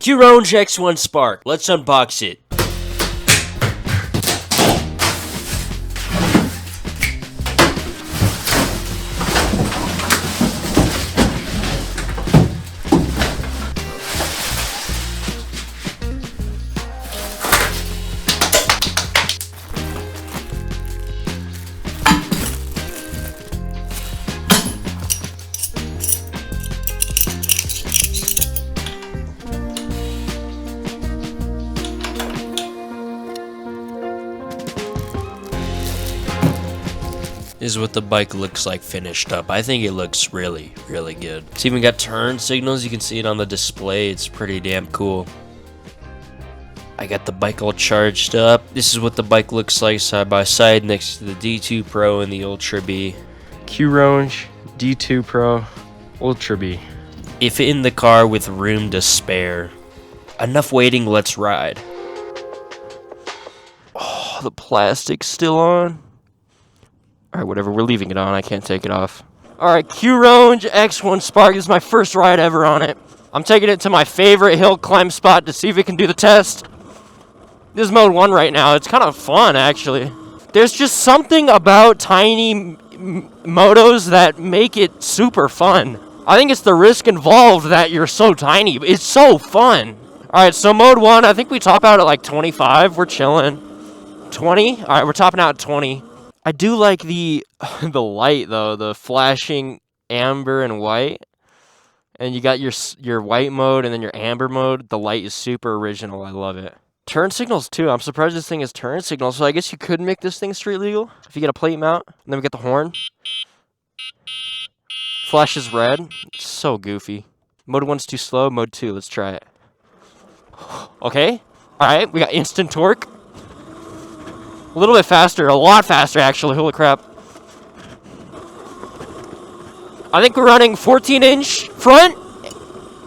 Qronge X1 Spark. Let's unbox it. This is what the bike looks like finished up. I think it looks really, really good. It's even got turn signals. You can see it on the display. It's pretty damn cool. I got the bike all charged up. This is what the bike looks like side by side next to the D2 Pro and the Ultra B. Qronge D2 Pro Ultra B. If in the car with room to spare. Enough waiting, let's ride. Oh, the plastic's still on. Alright, whatever, we're leaving it on. I can't take it off. Alright, Qronge X1 Spark. This is my first ride ever on it. I'm taking it to my favorite hill climb spot to see if it can do the test. This is mode 1 right now. It's kind of fun, actually. There's just something about tiny motos that make it super fun. I think it's the risk involved that you're so tiny. It's so fun. Alright, so mode 1, I think we top out at like 25. We're chilling. 20? Alright, we're topping out at 20. I do like the light, though. The flashing amber and white. And you got your white mode and then your amber mode. The light is super original. I love it. Turn signals, too. I'm surprised this thing has turn signals. So I guess you could make this thing street legal if you get a plate mount. And then we get the horn. Flashes red. It's so goofy. Mode 1's too slow. Mode 2, let's try it. Okay. Alright, we got instant torque. A little bit faster. A lot faster, actually. Holy crap. I think we're running 14-inch front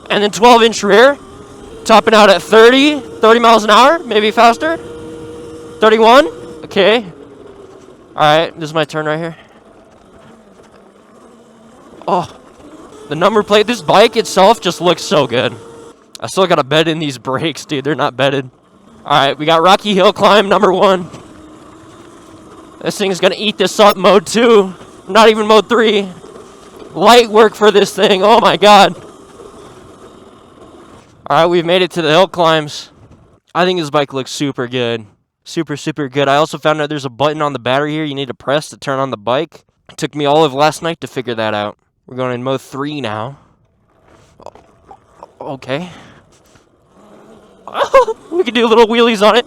and then 12-inch rear. Topping out at 30 miles an hour, maybe faster. 31. Okay. Alright, this is my turn right here. Oh, the number plate. This bike itself just looks so good. I still gotta bed in these brakes, dude. They're not bedded. Alright, we got Rocky Hill Climb number 1. This thing's gonna eat this up, mode 2. Not even mode 3. Light work for this thing. Oh my god. Alright, we've made it to the hill climbs. I think this bike looks super good. Super, super good. I also found out there's a button on the battery here you need to press to turn on the bike. It took me all of last night to figure that out. We're going in mode 3 now. Okay. We can do little wheelies on it.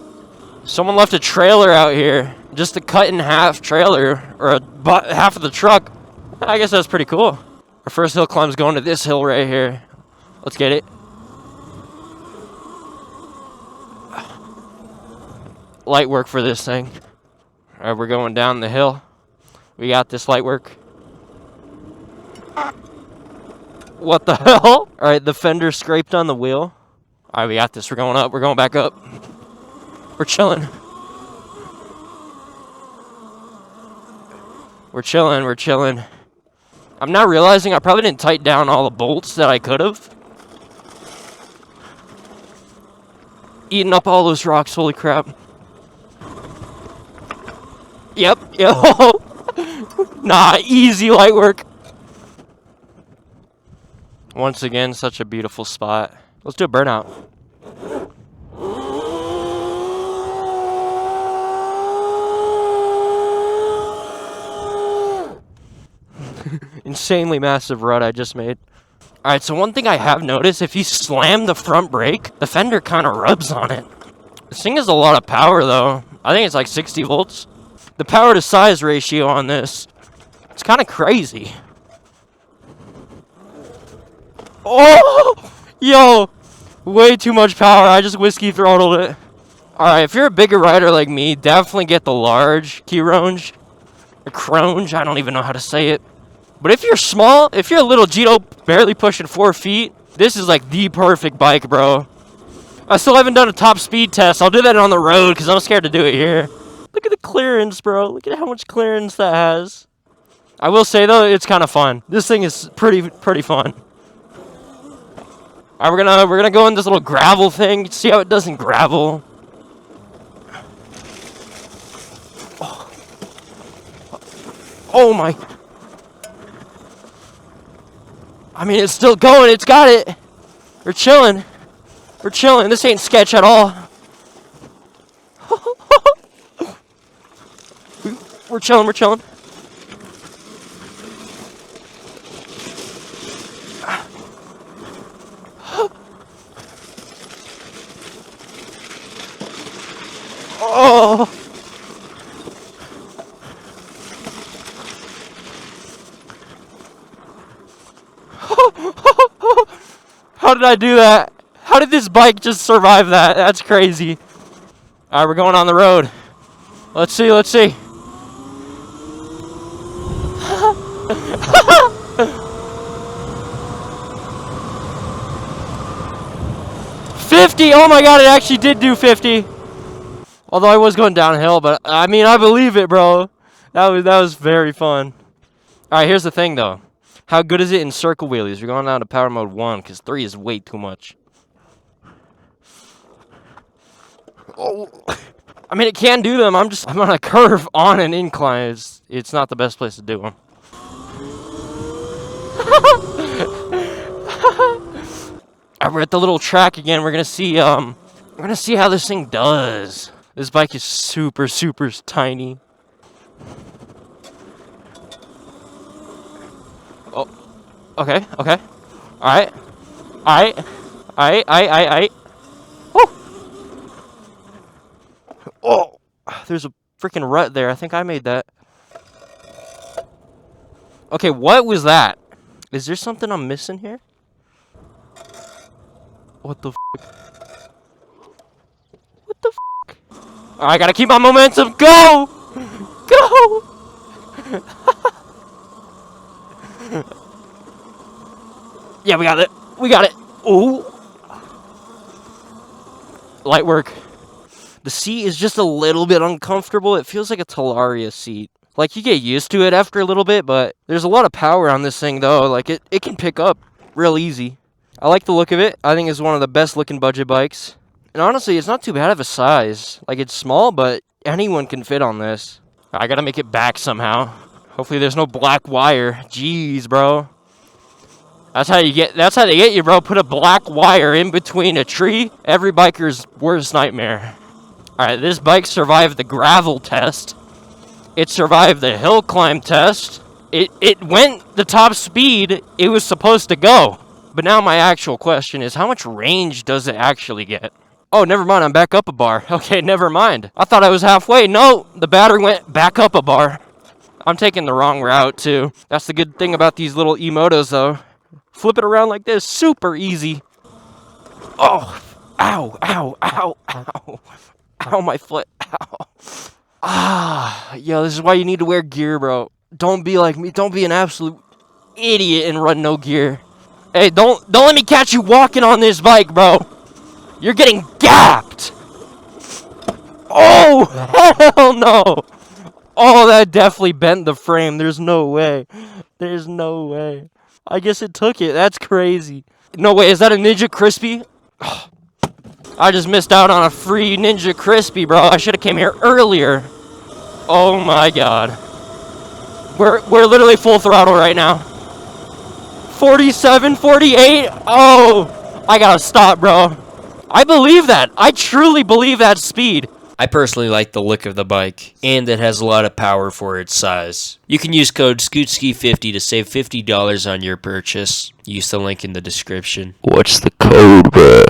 Someone left a trailer out here. Just a cut in half trailer. Or half of the truck. I guess that's pretty cool. Our first hill climb's going to this hill right here. Let's get it. Light work for this thing. Alright, we're going down the hill. We got this light work. What the hell? Alright, the fender scraped on the wheel. Alright, we got this. We're going up. We're going back up. We're chilling. We're chilling. We're chilling. I'm now realizing I probably didn't tighten down all the bolts that I could have. Eating up all those rocks. Holy crap. Yep. Yo. Nah, easy light work. Once again, such a beautiful spot. Let's do a burnout. Insanely massive rut I just made. Alright, so one thing I have noticed, if you slam the front brake, the fender kind of rubs on it. This thing has a lot of power, though. I think it's like 60 volts. The power to size ratio on this, it's kind of crazy. Oh! Yo! Way too much power. I just whiskey throttled it. Alright, if you're a bigger rider like me, definitely get the large Qronge. Or Qronge, I don't even know how to say it. But if you're small, if you're a little Gito barely pushing 4 feet, this is like the perfect bike, bro. I still haven't done a top speed test. I'll do that on the road because I'm scared to do it here. Look at the clearance, bro. Look at how much clearance that has. I will say, though, it's kind of fun. This thing is pretty fun. Alright, we're gonna go in this little gravel thing. See how it does in gravel. Oh my. I mean, it's still going. It's got it. We're chilling. We're chilling. This ain't sketch at all. We're chilling. We're chilling. Oh. How did I do that? How did this bike just survive that? That's crazy. Alright, we're going on the road. Let's see, let's see. $50! Oh my god, it actually did do 50. Although I was going downhill, but I mean, I believe it, bro. That was very fun. Alright, here's the thing, though. How good is it in circle wheelies? We're going down to power mode 1, because 3 is way too much. Oh. I mean, it can do them. I'm on a curve on an incline. It's not the best place to do them. Alright, we're at the little track again. We're gonna see how this thing does. This bike is super, super tiny. Oh, okay, okay. Alright. Alright. Woo! Oh, there's a freaking rut there. I think I made that. Okay, what was that? Is there something I'm missing here? What the f***? What the f***? Alright, I gotta keep my momentum. Go! Go! Yeah, we got it. We got it. Ooh. Light work. The seat is just a little bit uncomfortable. It feels like a Talaria seat. Like, you get used to it after a little bit, but there's a lot of power on this thing, though. Like, it can pick up real easy. I like the look of it. I think it's one of the best looking budget bikes. And honestly, it's not too bad of a size. Like, it's small, but anyone can fit on this. I gotta make it back somehow. Hopefully there's no black wire. Jeez, bro. That's how they get you, bro. Put a black wire in between a tree. Every biker's worst nightmare. Alright, this bike survived the gravel test. It survived the hill climb test. It went the top speed it was supposed to go. But now my actual question is, how much range does it actually get? Oh, never mind, I'm back up a bar. Okay, never mind. I thought I was halfway. No, the battery went back up a bar. I'm taking the wrong route, too. That's the good thing about these little E-Motos, though. Flip it around like this, super easy. Oh, ow, ow, ow, ow. Ow, my foot, ow. Ah, yo, this is why you need to wear gear, bro. Don't be like me. Don't be an absolute idiot and run no gear. Hey, don't let me catch you walking on this bike, bro. You're getting gapped. Oh, hell no. Oh, that definitely bent the frame. There's no way. There's no way. I guess it took it. That's crazy. No way. Is that a Ninja Crispy? Oh, I just missed out on a free Ninja Crispy, bro. I should have came here earlier. Oh my god. We're literally full throttle right now. 47, 48. Oh, I gotta stop, bro. I believe that. I truly believe that speed. I personally like the look of the bike, and it has a lot of power for its size. You can use code SCOOTSKI50 to save $50 on your purchase. Use the link in the description. What's the code, bro?